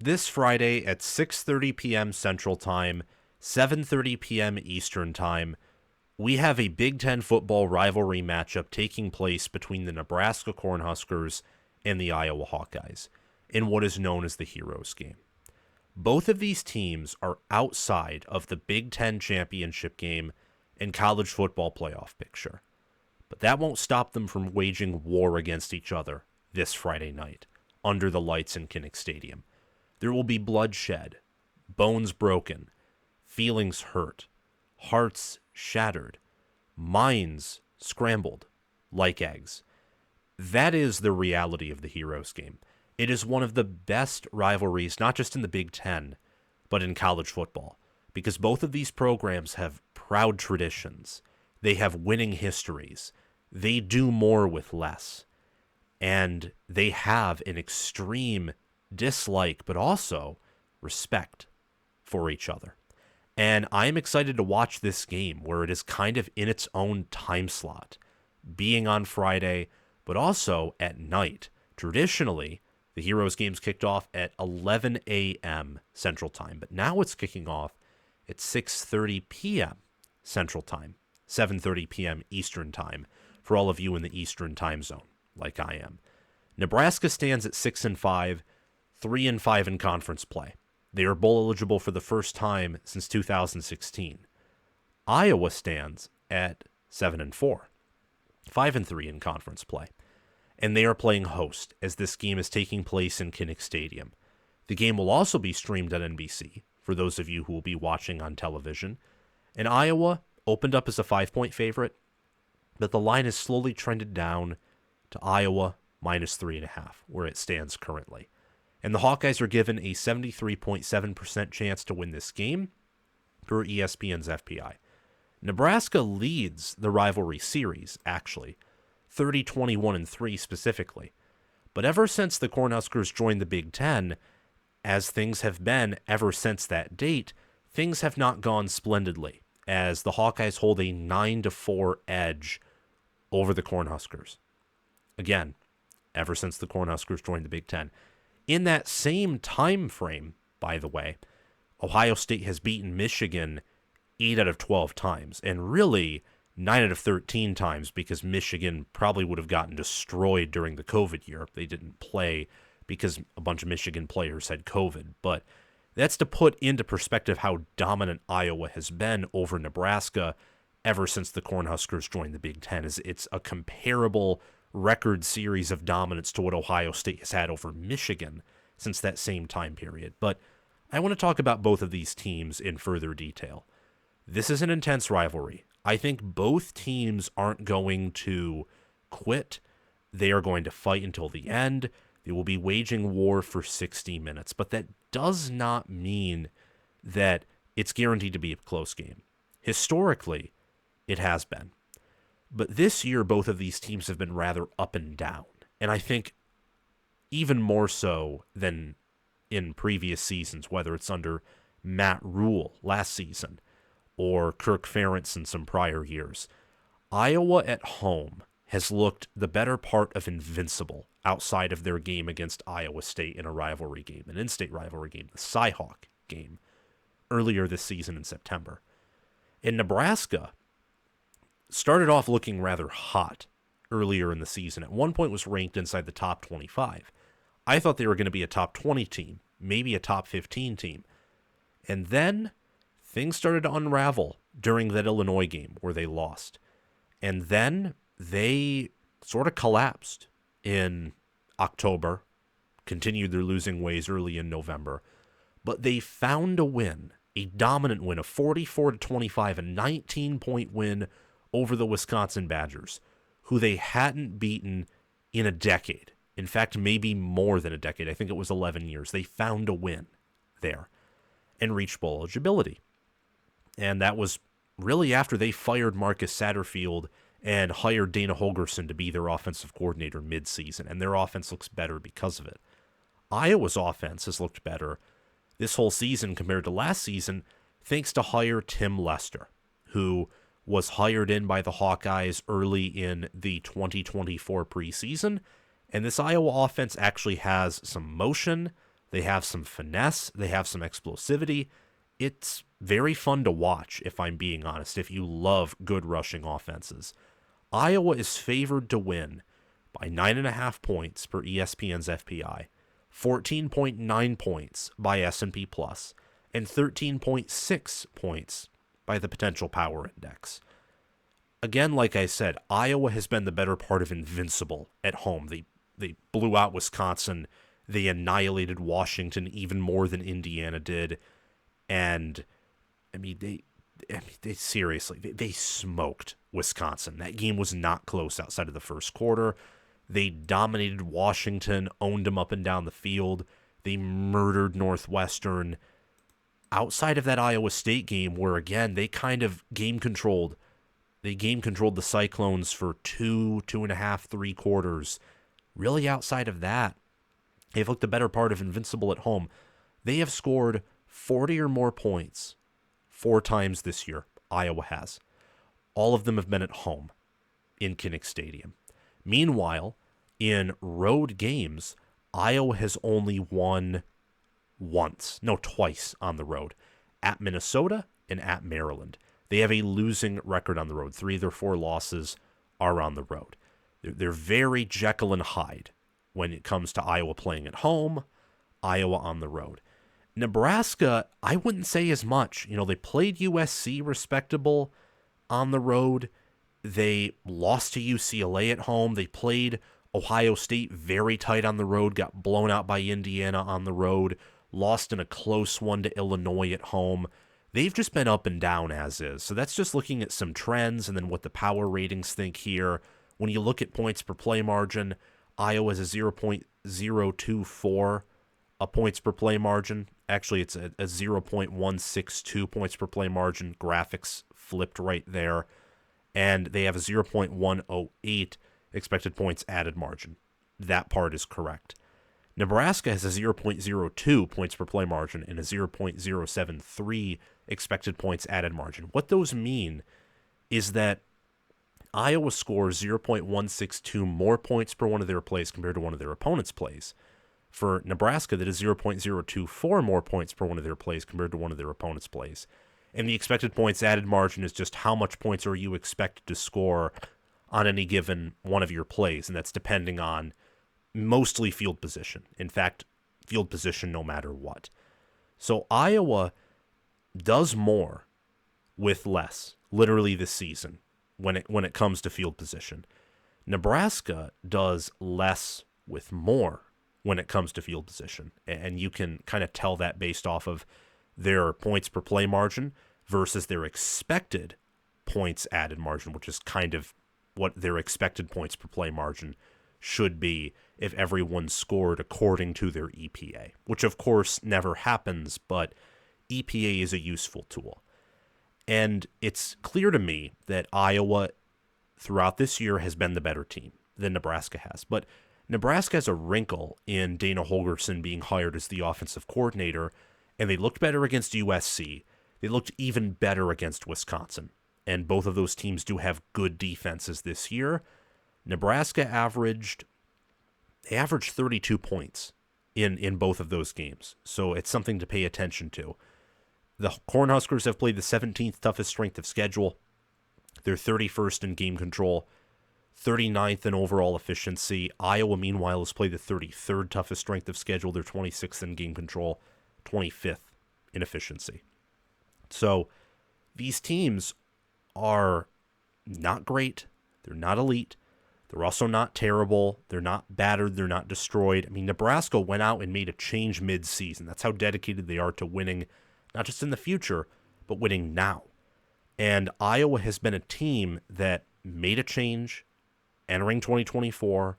this Friday at 6:30 p.m. Central Time, 7:30 p.m. Eastern Time, we have a Big Ten football rivalry matchup taking place between the Nebraska Cornhuskers and the Iowa Hawkeyes in what is known as the Heroes game. Both of these teams are outside of the Big Ten championship game and college football playoff picture, but that won't stop them from waging war against each other this Friday night under the lights in Kinnick Stadium. There will be bloodshed, bones broken, feelings hurt, hearts shattered, minds scrambled like eggs. That is the reality of the Heroes game. It is one of the best rivalries, not just in the Big Ten, but in college football, because both of these programs have proud traditions. They have winning histories. They do more with less. And they have an extreme dislike, but also respect for each other. And I'm excited to watch this game where it is kind of in its own time slot, being on Friday, but also at night. Traditionally, the Heroes games kicked off at 11 a.m. Central Time, but now it's kicking off at 6:30 p.m. Central Time, 7:30 p.m. Eastern Time, for all of you in the Eastern Time Zone, like I am. Nebraska stands at 6-5, 3-5 in conference play. They are bowl eligible for the first time since 2016. Iowa stands at 7-4, 5-3 in conference play. And they are playing host as this game is taking place in Kinnick Stadium. The game will also be streamed on NBC for those of you who will be watching on television. And Iowa opened up as a 5-point favorite, but the line has slowly trended down to Iowa minus 3.5, where it stands currently. And the Hawkeyes are given a 73.7% chance to win this game per ESPN's FPI. Nebraska leads the rivalry series, actually, 30-21-3 specifically. But ever since the Cornhuskers joined the Big Ten, as things have been ever since that date, things have not gone splendidly, as the Hawkeyes hold a 9-4 edge over the Cornhuskers. Again, ever since the Cornhuskers joined the Big Ten. In that same time frame, by the way, Ohio State has beaten Michigan 8 out of 12 times, and really 9 out of 13 times because Michigan probably would have gotten destroyed during the COVID year if they didn't play because a bunch of Michigan players had COVID. But that's to put into perspective how dominant Iowa has been over Nebraska ever since the Cornhuskers joined the Big Ten. It's a comparable record series of dominance to what Ohio State has had over Michigan since that same time period. But I want to talk about both of these teams in further detail. This is an intense rivalry. I think both teams aren't going to quit. They are going to fight until the end. They will be waging war for 60 minutes, but that does not mean that it's guaranteed to be a close game. Historically, it has been. But this year, both of these teams have been rather up and down. And I think even more so than in previous seasons, whether it's under Matt Rule last season or Kirk Ferentz in some prior years. Iowa at home has looked the better part of invincible outside of their game against Iowa State in a rivalry game, an in-state rivalry game, the Cyhawk game, earlier this season in September. And Nebraska started off looking rather hot earlier in the season. At one point was ranked inside the top 25. I thought they were going to be a top 20 team, maybe a top 15 team. And then things started to unravel during that Illinois game where they lost. And then they sort of collapsed in October, continued their losing ways early in November. But they found a win, a dominant win, a 44-25, a 19-point win over the Wisconsin Badgers, who they hadn't beaten in a decade. In fact, maybe more than a decade. I think it was 11 years. They found a win there and reached bowl eligibility. And that was really after they fired Marcus Satterfield and hired Dana Holgorsen to be their offensive coordinator midseason, and their offense looks better because of it. Iowa's offense has looked better this whole season compared to last season, thanks to hire Tim Lester, who was hired in by the Hawkeyes early in the 2024 preseason. And this Iowa offense actually has some motion, They have some finesse. They have some explosivity. It's very fun to watch, if I'm being honest, if you love good rushing offenses. Iowa is favored to win by 9.5 points per ESPN's FPI, 14.9 points by S&P Plus, and 13.6 points by the Potential Power Index. Again, like I said, Iowa has been the better part of invincible at home. They blew out Wisconsin. They annihilated Washington even more than Indiana did. And, they seriously, they smoked Wisconsin. That game was not close outside of the first quarter. They dominated Washington, owned them up and down the field. They murdered Northwestern. Outside of that Iowa State game, where, again, they kind of game-controlled. They game-controlled the Cyclones for 2.5, 3 quarters. Really, outside of that, they've looked the better part of invincible at home. They have scored 40 or more points 4 times this year. Iowa has. All of them have been at home in Kinnick Stadium. Meanwhile, in road games, Iowa has only won twice on the road. At Minnesota and at Maryland. They have a losing record on the road. 3 of their 4 losses are on the road. They're very Jekyll and Hyde when it comes to Iowa playing at home, Iowa on the road. Nebraska, I wouldn't say as much. They played USC respectable on the road. They lost to UCLA at home. They played Ohio State very tight on the road, got blown out by Indiana on the road, lost in a close one to Illinois at home. They've just been up and down as is. So that's just looking at some trends and then what the power ratings think here. When you look at points per play margin, Iowa's a 0.024 a points per play margin. Actually, it's a 0.162 points per play margin. Graphics flipped right there. And they have a 0.108 expected points added margin. That part is correct. Nebraska has a 0.02 points per play margin and a 0.073 expected points added margin. What those mean is that Iowa scores 0.162 more points per one of their plays compared to one of their opponents' plays. For Nebraska, that is 0.024 more points per one of their plays compared to one of their opponents' plays. And the expected points added margin is just how much points are you expected to score on any given one of your plays, and that's depending on mostly field position. In fact, field position no matter what. So Iowa does more with less, literally this season, when it comes to field position. Nebraska does less with more when it comes to field position. And you can kind of tell that based off of their points per play margin versus their expected points added margin, which is kind of what their expected points per play margin should be if everyone scored according to their EPA, which of course never happens, but EPA is a useful tool. And it's clear to me that Iowa throughout this year has been the better team than Nebraska has. But Nebraska has a wrinkle in Dana Holgorsen being hired as the offensive coordinator, and they looked better against USC. They looked even better against Wisconsin. And both of those teams do have good defenses this year. Nebraska averaged 32 points in both of those games. So it's something to pay attention to. The Cornhuskers have played the 17th toughest strength of schedule. They're 31st in game control, 39th in overall efficiency. Iowa, meanwhile, has played the 33rd toughest strength of schedule. They're 26th in game control, 25th in efficiency. So these teams are not great. They're not elite. They're also not terrible. They're not battered. They're not destroyed. Nebraska went out and made a change mid-season. That's how dedicated they are to winning, not just in the future, but winning now. And Iowa has been a team that made a change entering 2024,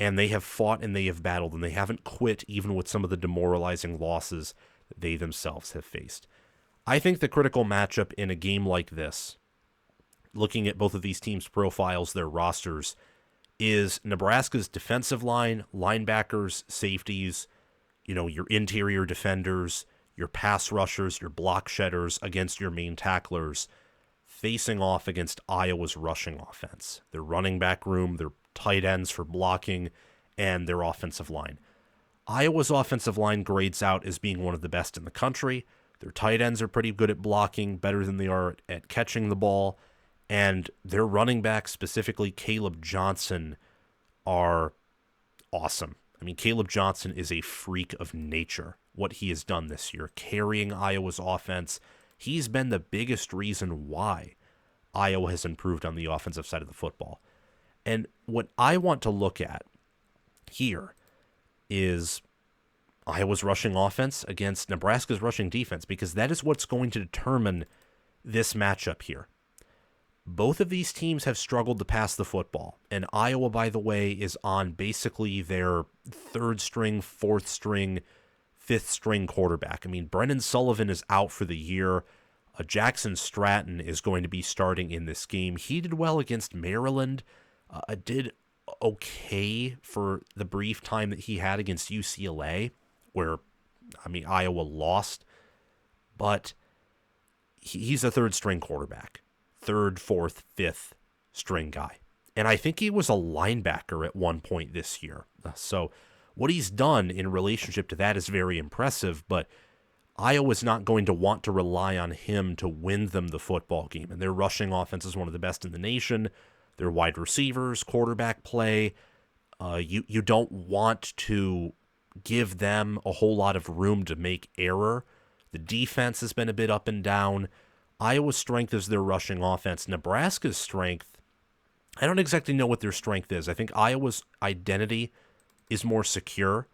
and they have fought and they have battled, and they haven't quit even with some of the demoralizing losses that they themselves have faced. I think the critical matchup in a game like this, looking at both of these teams' profiles, their rosters, is Nebraska's defensive line, linebackers, safeties, your interior defenders, your pass rushers, your block shedders against your main tacklers, facing off against Iowa's rushing offense, their running back room, their tight ends for blocking, and their offensive line. Iowa's offensive line grades out as being one of the best in the country. Their tight ends are pretty good at blocking, better than they are at catching the ball. And their running backs, specifically Caleb Johnson, are awesome. I mean, Caleb Johnson is a freak of nature, what he has done this year, carrying Iowa's offense. He's been the biggest reason why Iowa has improved on the offensive side of the football. And what I want to look at here is Iowa's rushing offense against Nebraska's rushing defense, because that is what's going to determine this matchup here. Both of these teams have struggled to pass the football, and Iowa, by the way, is on basically their third string, fourth string, fifth string quarterback. I mean, Brennan Sullivan is out for the year. Jackson Stratton is going to be starting in this game. He did well against Maryland. Did okay for the brief time that he had against UCLA, where, I mean, Iowa lost. But he's a third string quarterback. Third, fourth, fifth string guy. And I think he was a linebacker at one point this year. So what he's done in relationship to that is very impressive, but Iowa's not going to want to rely on him to win them the football game. And their rushing offense is one of the best in the nation. Their wide receivers, quarterback play, you don't want to give them a whole lot of room to make error. The defense has been a bit up and down. Iowa's strength is their rushing offense. Nebraska's strength, I don't exactly know what their strength is. I think Iowa's identity is more secure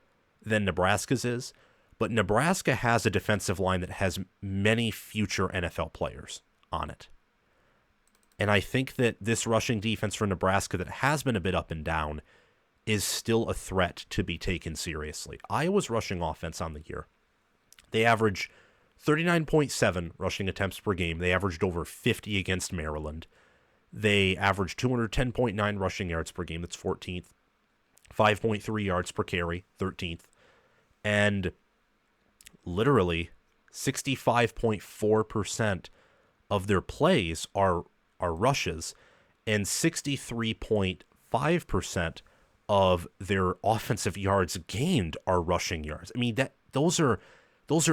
than Nebraska's is, but Nebraska has a defensive line that has many future NFL players on it. And I think that this rushing defense for Nebraska that has been a bit up and down is still a threat to be taken seriously. Iowa's rushing offense on the year, they average 39.7 rushing attempts per game. They averaged over 50 against Maryland. They averaged 210.9 rushing yards per game. That's 14th. 5.3 yards per carry, 13th. And literally 65.4% of their plays are rushes, and 63.5% of their offensive yards gained are rushing yards. I mean, those are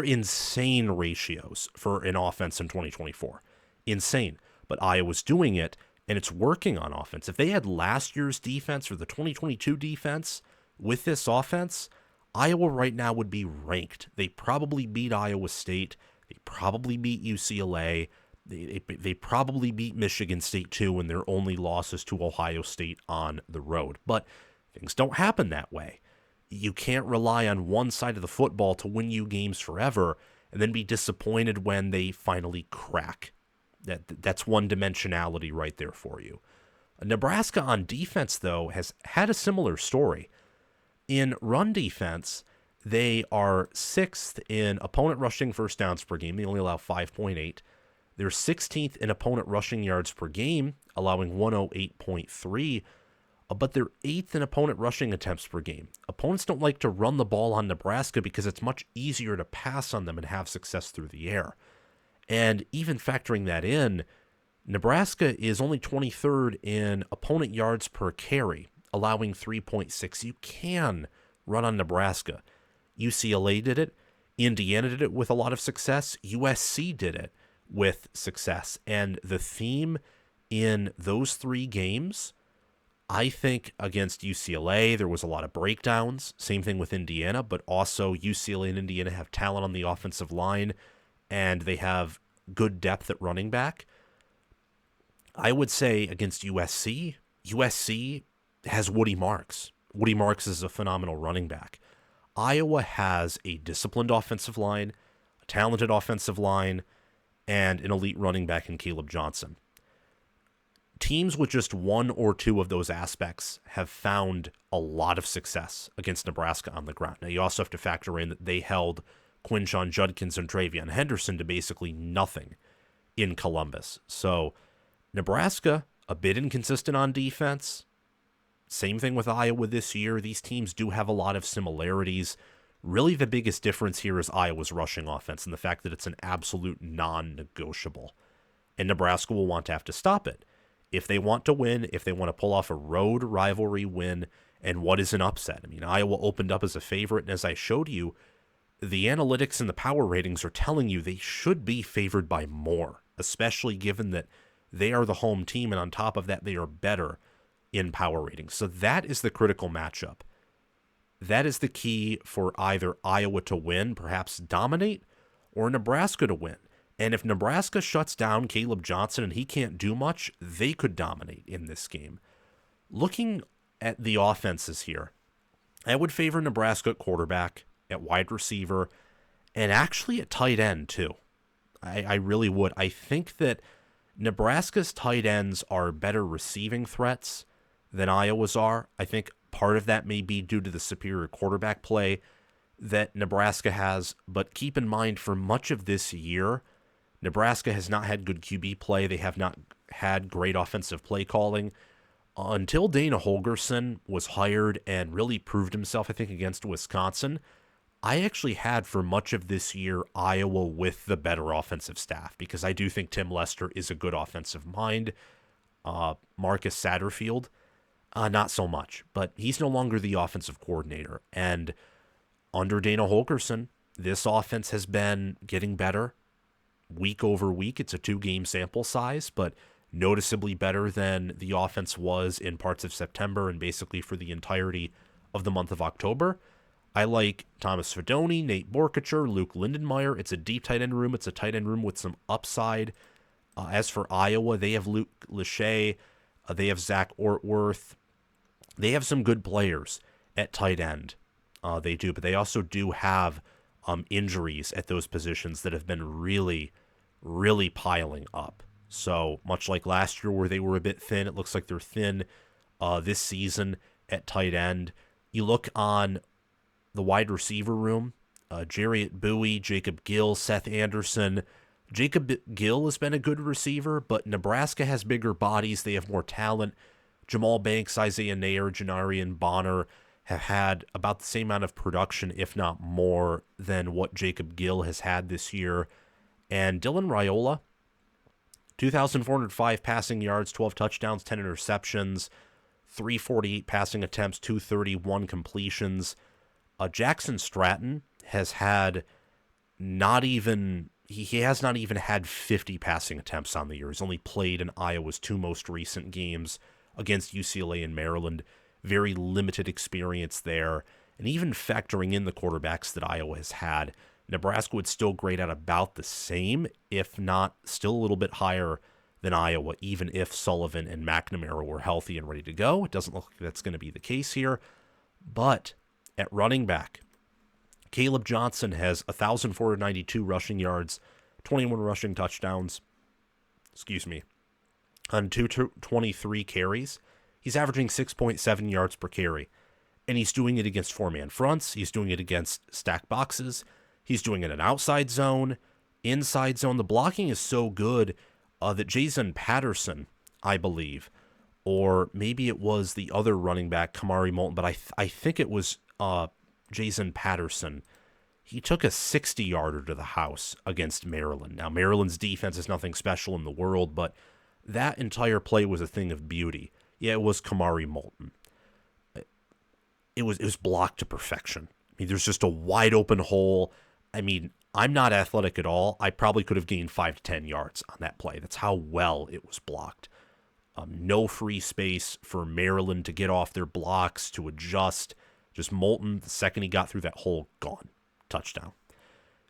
insane ratios for an offense in 2024. Insane. But Iowa's doing it, and it's working on offense. If they had last year's defense or the 2022 defense with this offense, Iowa right now would be ranked. They probably beat Iowa State. They probably beat UCLA. They probably beat Michigan State too, and their only losses to Ohio State on the road. But things don't happen that way. You can't rely on one side of the football to win you games forever and then be disappointed when they finally crack. That's one dimensionality right there for you. Nebraska on defense, though, has had a similar story. In run defense, they are 6th in opponent rushing first downs per game. They only allow 5.8. They're 16th in opponent rushing yards per game, allowing 108.3. But they're 8th in opponent rushing attempts per game. Opponents don't like to run the ball on Nebraska because it's much easier to pass on them and have success through the air. And even factoring that in, Nebraska is only 23rd in opponent yards per carry, allowing 3.6. You can run on Nebraska. UCLA did it. Indiana did it with a lot of success. USC did it with success. And the theme in those three games, I think against UCLA, there was a lot of breakdowns. Same thing with Indiana, but also UCLA and Indiana have talent on the offensive line, and they have good depth at running back. I would say against USC has Woody Marks. Woody Marks is a phenomenal running back. Iowa has a disciplined offensive line, a talented offensive line, and an elite running back in Caleb Johnson. Teams with just one or two of those aspects have found a lot of success against Nebraska on the ground. Now, you also have to factor in that they held Quinshon Judkins and Travion Henderson to basically nothing in Columbus. So Nebraska, a bit inconsistent on defense. Same thing with Iowa this year. These teams do have a lot of similarities. Really, the biggest difference here is Iowa's rushing offense and the fact that it's an absolute non-negotiable. And Nebraska will want to have to stop it. If they want to win, if they want to pull off a road rivalry win And what is an upset? I mean, Iowa opened up as a favorite, and as I showed you, the analytics and the power ratings are telling you they should be favored by more, especially given that they are the home team, and on top of that, they are better in power ratings. So that is the critical matchup. That is the key for either Iowa to win, perhaps dominate, or Nebraska to win. And if Nebraska shuts down Caleb Johnson and he can't do much, they could dominate in this game. Looking at the offenses here, I would favor Nebraska at quarterback, at wide receiver, and actually at tight end too. I really would. I think that Nebraska's tight ends are better receiving threats than Iowa's are. I think part of that may be due to the superior quarterback play that Nebraska has, but keep in mind for much of this year, Nebraska has not had good QB play. They have not had great offensive play calling. Until Dana Holgorsen was hired and really proved himself, I think, against Wisconsin, I actually had for much of this year Iowa with the better offensive staff because I do think Tim Lester is a good offensive mind. Marcus Satterfield, not so much, but he's no longer the offensive coordinator. And under Dana Holgorsen, this offense has been getting better week over week. It's a 2-game sample size, but noticeably better than the offense was in parts of September and basically for the entirety of the month of October. I like Thomas Fedoni, Nate Borkacher, Luke Lindenmeyer. It's a deep tight end room. It's a tight end room with some upside. As for Iowa, they have Luke Lachey. They have Zach Ortworth. They have some good players at tight end. They do, but they also do have injuries at those positions that have been really, really piling up. So much like last year where they were a bit thin, it looks like they're thin this season at tight end. You look on the wide receiver room, Jarriett Bowie, Jacob Gill, Seth Anderson. Jacob Gill has been a good receiver, but Nebraska has bigger bodies. They have more talent. Jamal Banks, Isaiah Nair, Janarian Bonner have had about the same amount of production, if not more, than what Jacob Gill has had this year. And Dylan Raiola, 2,405 passing yards, 12 touchdowns, 10 interceptions, 348 passing attempts, 231 completions. Jackson Stratton has had he has not even had 50 passing attempts on the year. He's only played in Iowa's 2 most recent games against UCLA and Maryland. Very limited experience there. And even factoring in the quarterbacks that Iowa has had, Nebraska would still grade out about the same, if not still a little bit higher than Iowa, even if Sullivan and McNamara were healthy and ready to go. It doesn't look like that's going to be the case here. But at running back, Caleb Johnson has 1,492 rushing yards, 21 rushing touchdowns, on 223 carries. He's averaging 6.7 yards per carry, and he's doing it against 4-man fronts. He's doing it against stacked boxes. He's doing it in outside zone, inside zone. The blocking is so good that Jason Patterson, I believe, or maybe it was the other running back, Kamari Moulton, but I think it was Jason Patterson. He took a 60-yarder to the house against Maryland. Now, Maryland's defense is nothing special in the world, but that entire play was a thing of beauty. Yeah, it was Kamari Moulton. It was blocked to perfection. I mean, there's just a wide open hole. I mean, I'm not athletic at all. I probably could have gained 5 to 10 yards on that play. That's how well it was blocked. No free space for Maryland to get off their blocks, to adjust. Just Moulton, the second he got through that hole, gone. Touchdown.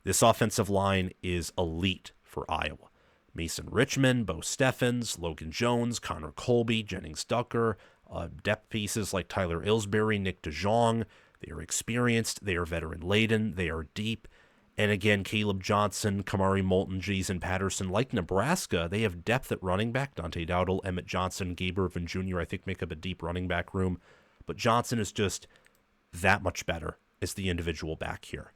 This offensive line is elite for Iowa. Mason Richmond, Bo Steffens, Logan Jones, Connor Colby, Jennings Ducker, depth pieces like Tyler Ilsbury, Nick DeJong. They are experienced. They are veteran-laden. They are deep. And again, Caleb Johnson, Kamari Moulton, Jason Patterson. Like Nebraska, they have depth at running back. Dante Dowdle, Emmett Johnson, Gabe Irvin Jr., I think make up a deep running back room. But Johnson is just that much better as the individual back here.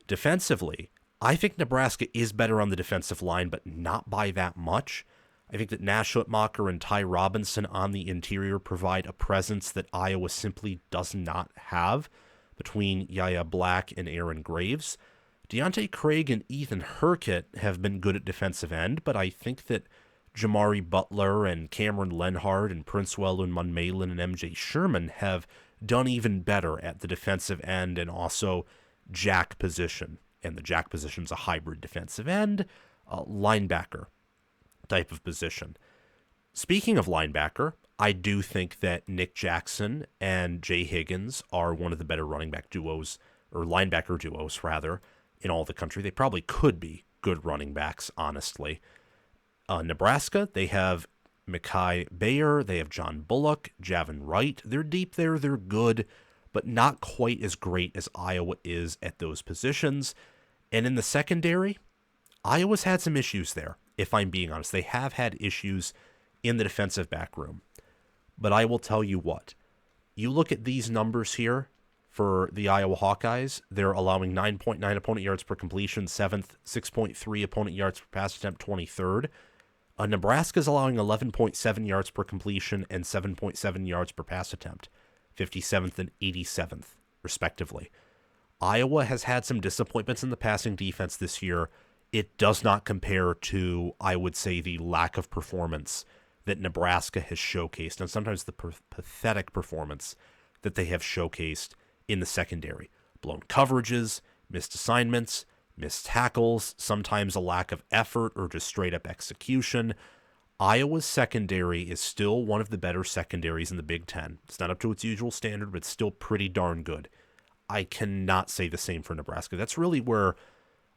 Defensively, I think Nebraska is better on the defensive line, but not by that much. I think that Nash Hutmacher and Ty Robinson on the interior provide a presence that Iowa simply does not have between Yaya Black and Aaron Graves. Deontay Craig and Ethan Herkett have been good at defensive end, but I think that Jamari Butler and Cameron Lenhart and Prince Wellun Munmalin and MJ Sherman have done even better at the defensive end and also jack position. And the jack position's a hybrid defensive end, linebacker type of position. Speaking of linebacker, I do think that Nick Jackson and Jay Higgins are one of the better running back duos, or linebacker duos, rather, in all the country. They probably could be good running backs, honestly. Nebraska, they have Mekhi Bayer, they have John Bullock, Javin Wright. They're deep there, they're good, but not quite as great as Iowa is at those positions. And in the secondary, Iowa's had some issues there, if I'm being honest. They have had issues in the defensive back room. But I will tell you what, you look at these numbers here for the Iowa Hawkeyes, they're allowing 9.9 opponent yards per completion, 7th, 6.3 opponent yards per pass attempt, 23rd. Nebraska's allowing 11.7 yards per completion and 7.7 yards per pass attempt, 57th and 87th, respectively. Iowa has had some disappointments in the passing defense this year. It does not compare to, I would say, the lack of performance that Nebraska has showcased, and sometimes the pathetic performance that they have showcased in the secondary. Blown coverages, missed assignments, missed tackles, sometimes a lack of effort or just straight-up execution. Iowa's secondary is still one of the better secondaries in the Big Ten. It's not up to its usual standard, but it's still pretty darn good. I cannot say the same for Nebraska. That's really where,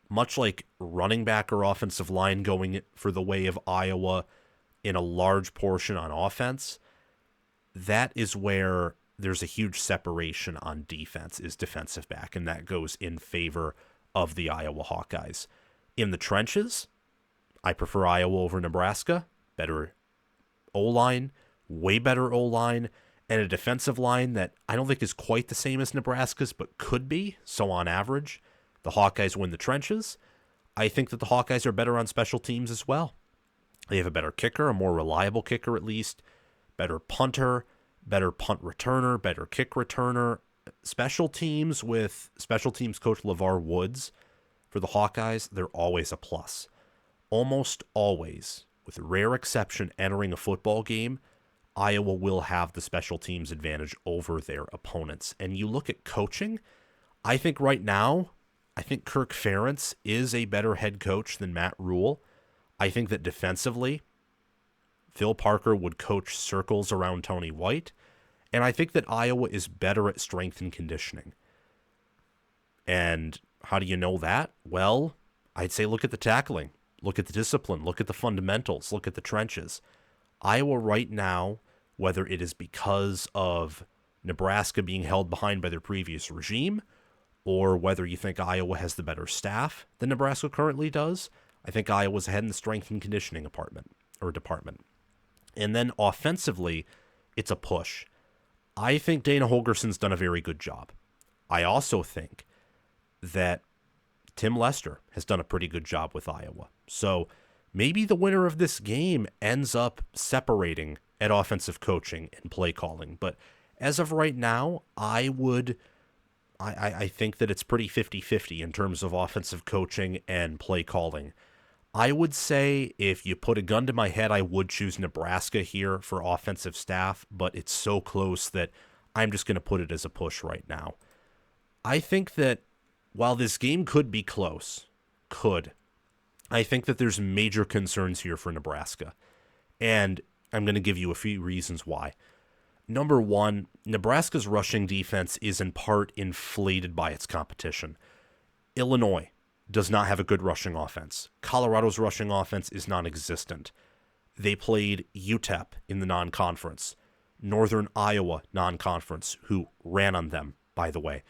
much like running back or offensive line going for the way of Iowa in a large portion on offense, that is where there's a huge separation on defense, is defensive back, and that goes in favor of the Iowa Hawkeyes. In the trenches, I prefer Iowa over Nebraska. Better O-line, way better O-line, and a defensive line that I don't think is quite the same as Nebraska's, but could be. So on average, the Hawkeyes win the trenches. I think that the Hawkeyes are better on special teams as well. They have a better kicker, a more reliable kicker at least, better punter, better punt returner, better kick returner. Special teams with special teams coach LeVar Woods for the Hawkeyes, they're always a plus. Almost always, with rare exception entering a football game, Iowa will have the special teams advantage over their opponents. And you look at coaching, I think right now, Kirk Ferentz is a better head coach than Matt Rule. I think that defensively, Phil Parker would coach circles around Tony White, and I think that Iowa is better at strength and conditioning. And how do you know that? Well, I'd say look at the tackling, look at the discipline, look at the fundamentals, look at the trenches. Iowa right now, whether it is because of Nebraska being held behind by their previous regime, or whether you think Iowa has the better staff than Nebraska currently does, I think Iowa's ahead in the strength and conditioning department. And then offensively, it's a push. I think Dana Holgerson's done a very good job. I also think that Tim Lester has done a pretty good job with Iowa. So maybe the winner of this game ends up separating at offensive coaching and play calling. But as of right now, I think that it's pretty 50-50 in terms of offensive coaching and play calling. I would say if you put a gun to my head, I would choose Nebraska here for offensive staff, but it's so close that I'm just going to put it as a push right now. I think that while this game could be close, I think that there's major concerns here for Nebraska. And I'm going to give you a few reasons why. Number one, Nebraska's rushing defense is in part inflated by its competition. Illinois does not have a good rushing offense. Colorado's rushing offense is non-existent. They played UTEP in the non-conference. Northern Iowa non-conference, who ran on them, by the way.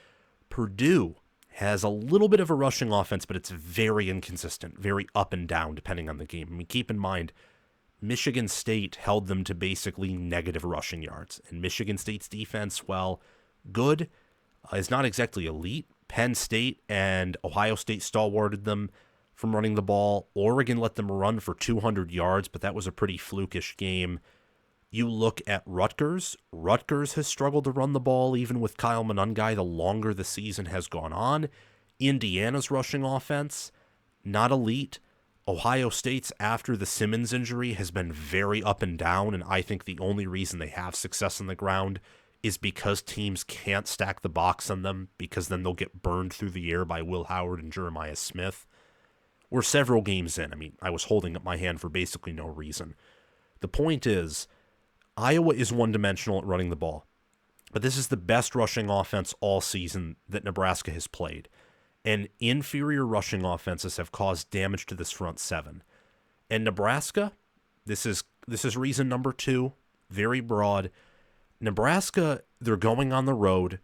Purdue has a little bit of a rushing offense, but it's very inconsistent, very up and down depending on the game. I mean, keep in mind, Michigan State held them to basically negative rushing yards. And Michigan State's defense, while good, is not exactly elite. Penn State and Ohio State stalwarted them from running the ball. Oregon let them run for 200 yards, but that was a pretty flukish game. You look at Rutgers. Rutgers has struggled to run the ball, even with Kyle Monangai, the longer the season has gone on. Indiana's rushing offense, not elite. Ohio State's, after the Simmons injury, has been very up and down, and I think the only reason they have success on the ground is because teams can't stack the box on them, because then they'll get burned through the air by Will Howard and Jeremiah Smith. We're several games in. I mean, I was holding up my hand for basically no reason. The point is, Iowa is one-dimensional at running the ball, but this is the best rushing offense all season that Nebraska has played. And inferior rushing offenses have caused damage to this front seven. And Nebraska, this is reason number 2, very broad. Nebraska, they're going on the road.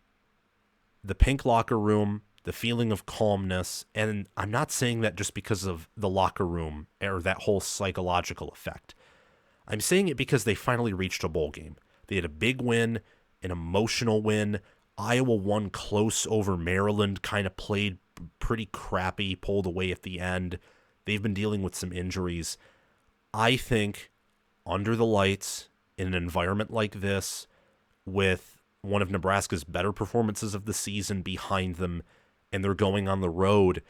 The pink locker room, the feeling of calmness, and I'm not saying that just because of the locker room or that whole psychological effect. I'm saying it because they finally reached a bowl game. They had a big win, an emotional win. Iowa won close over Maryland, kind of played pretty crappy, pulled away at the end. They've been dealing with some injuries. I think under the lights, in an environment like this, with one of Nebraska's better performances of the season behind them, and they're going on the road,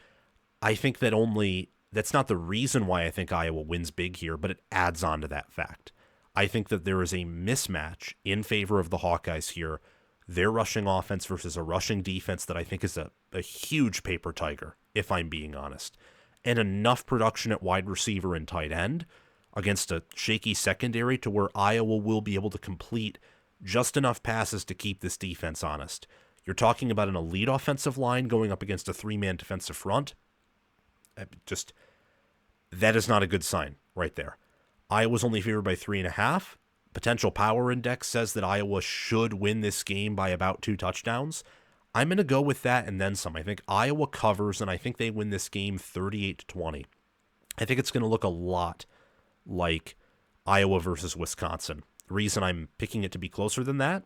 I think that's not the reason why I think Iowa wins big here, but it adds on to that fact. I think that there is a mismatch in favor of the Hawkeyes here. Their rushing offense versus a rushing defense that I think is a huge paper tiger, if I'm being honest. And enough production at wide receiver and tight end against a shaky secondary to where Iowa will be able to complete just enough passes to keep this defense honest. You're talking about an elite offensive line going up against a 3-man defensive front. That is not a good sign right there. Iowa's only favored by 3.5. Potential power index says that Iowa should win this game by about 2 touchdowns. I'm going to go with that and then some. I think Iowa covers, and I think they win this game 38-20. I think it's going to look a lot like Iowa versus Wisconsin. The reason I'm picking it to be closer than that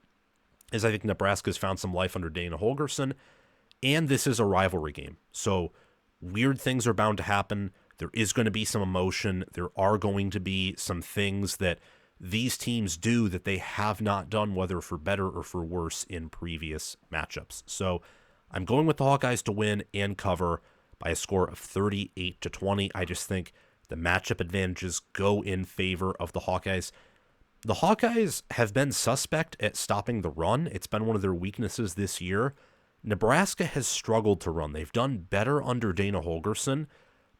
is I think Nebraska's found some life under Dana Holgorsen, and this is a rivalry game. So weird things are bound to happen. There is going to be some emotion. There are going to be some things that these teams do that they have not done, whether for better or for worse, in previous matchups. So I'm going with the Hawkeyes to win and cover by a score of 38-20. I just think the matchup advantages go in favor of the Hawkeyes. The Hawkeyes have been suspect at stopping the run. It's been one of their weaknesses this year. Nebraska has struggled to run. They've done better under Dana Holgorsen,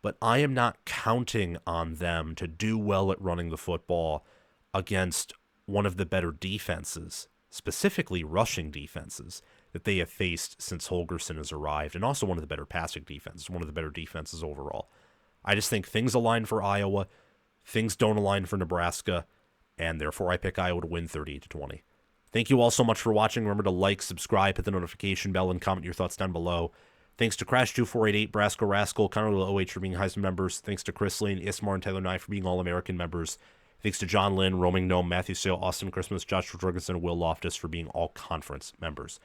but I am not counting on them to do well at running the football against one of the better defenses, specifically rushing defenses, that they have faced since Holgorsen has arrived, and also one of the better passing defenses, one of the better defenses overall. I just think things align for Iowa, things don't align for Nebraska, and therefore I pick Iowa to win 38-20. Thank you all so much for watching. Remember to like, subscribe, hit the notification bell, and comment your thoughts down below. Thanks to Crash2488, Brasco Rascal, Connor OH for being Heisman members. Thanks to Chris Lane, Ismar, and Taylor Nye for being All-American members. Thanks to John Lynn, Roaming Gnome, Matthew Sale, Austin Christmas, Josh Rodriguez, and Will Loftus for being all-conference members.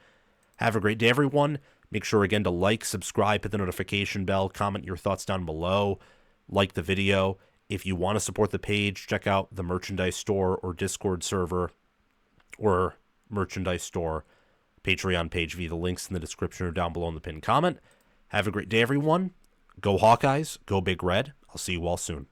Have a great day, everyone. Make sure, again, to like, subscribe, hit the notification bell, comment your thoughts down below, like the video. If you want to support the page, check out the merchandise store or Discord server or merchandise store Patreon page via the links in the description or down below in the pinned comment. Have a great day, everyone. Go Hawkeyes. Go Big Red. I'll see you all soon.